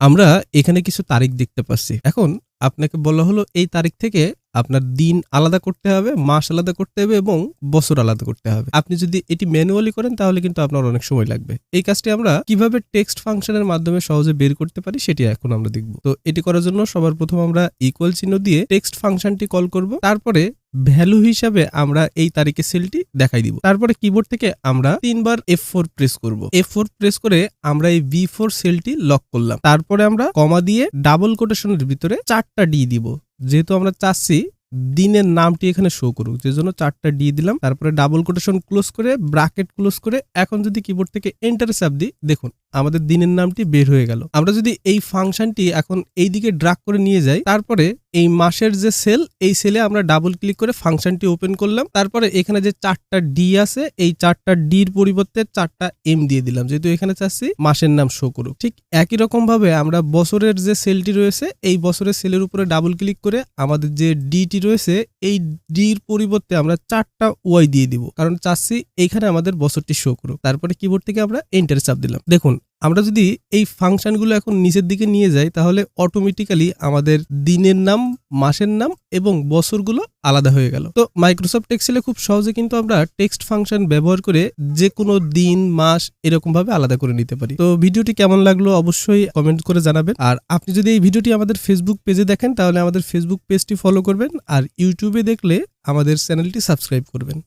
আমরা এখানে কিছু তারিখ দেখতে পাচ্ছি। এখন আপনাকে বলা হলো এই তারিখ থেকে আপনার দিন আলাদা করতে হবে, মাস আলাদা করতে হবে এবং বছর আলাদা করতে হবে। আপনি যদি এটি ম্যানুয়ালি করেন তাহলে কিন্তু আপনার অনেক সময় লাগবে। এই কাজটি আমরা কিভাবে টেক্সট ফাংশনের মাধ্যমে সহজে বের করতে পারি সেটি এখন আমরা দেখব। তো এটি করার জন্য সবার প্রথম আমরা ইকুয়াল চিহ্ন দিয়ে টেক্সট ফাংশনটি কল করব। তারপরে ভ্যালু হিসাবে আমরা এই তারিখের সেলটি দেখাই দিব। তারপরে কিবোর্ড থেকে আমরা 3 বার F4 প্রেস করব। F4 প্রেস করে আমরা এই B4 সেলটি লক করলাম। তারপরে আমরা কমা দিয়ে ডাবল কোটেশনের ভিতরে 4টা ডি দিব। যেহেতু আমরা চাচ্ছি দিনের নামটি এখানে শো করুক, যে জন্য 4টা ডি দিলাম। তারপরে ডাবল কোটেশন ক্লোজ করে ব্র্যাকেট ক্লোজ করে এখন যদি কিবোর্ড থেকে এন্টার চাপ দিই, দেখুন আমাদের দিনের নামটি বের হয়ে গেল। আমরা যদি এই ফাংশনটি এখন এই দিকে ড্রাগ করে নিয়ে যাই, তারপরে এই মাসের যে সেল, এই সেলে আমরা ডাবল ক্লিক করে ফাংশনটি ওপেন করলাম। তারপরে এখানে যে 4টা ডি আছে, এই 4টা ডির পরিবর্তে 4টা এম দিয়ে দিলাম, যেহেতু এখানে চাচ্ছি মাসের নাম শো করুক। ঠিক একই রকম ভাবে আমরা বছরের যে সেলটি রয়েছে, এই বছরের সেলের উপরে ডাবল ক্লিক করে আমাদের যে ডিটি রয়েছে, এই ডির পরিবর্তে আমরা 4টা ওয়াই দিয়ে দিব, কারণ চাচ্ছি এইখানে আমাদের বছরটি শো করুক। তারপরে কিবোর্ড থেকে আমরা এন্টার চাপ দিলাম। দেখুন আমরা যদি এই ফাংশনগুলো এখন নিচের দিকে নিয়ে যাই, তাহলে অটোমেটিক্যালি আমাদের দিনের নাম, মাসের নাম এবং বছরগুলো আলাদা হয়ে গেল। তো মাইক্রোসফট এক্সেলে খুব সহজে কিন্তু আমরা টেক্সট ফাংশন ব্যবহার করে যে কোনো দিন, মাস এরকম ভাবে আলাদা করে নিতে পারি। তো ভিডিওটি কেমন লাগলো অবশ্যই কমেন্ট করে জানাবেন। আর আপনি যদি এই ভিডিওটি আমাদের ফেসবুক পেজে দেখেন তাহলে আমাদের ফেসবুক পেজটি ফলো করবেন, আর ইউটিউবে দেখলে আমাদের চ্যানেলটি সাবস্ক্রাইব করবেন।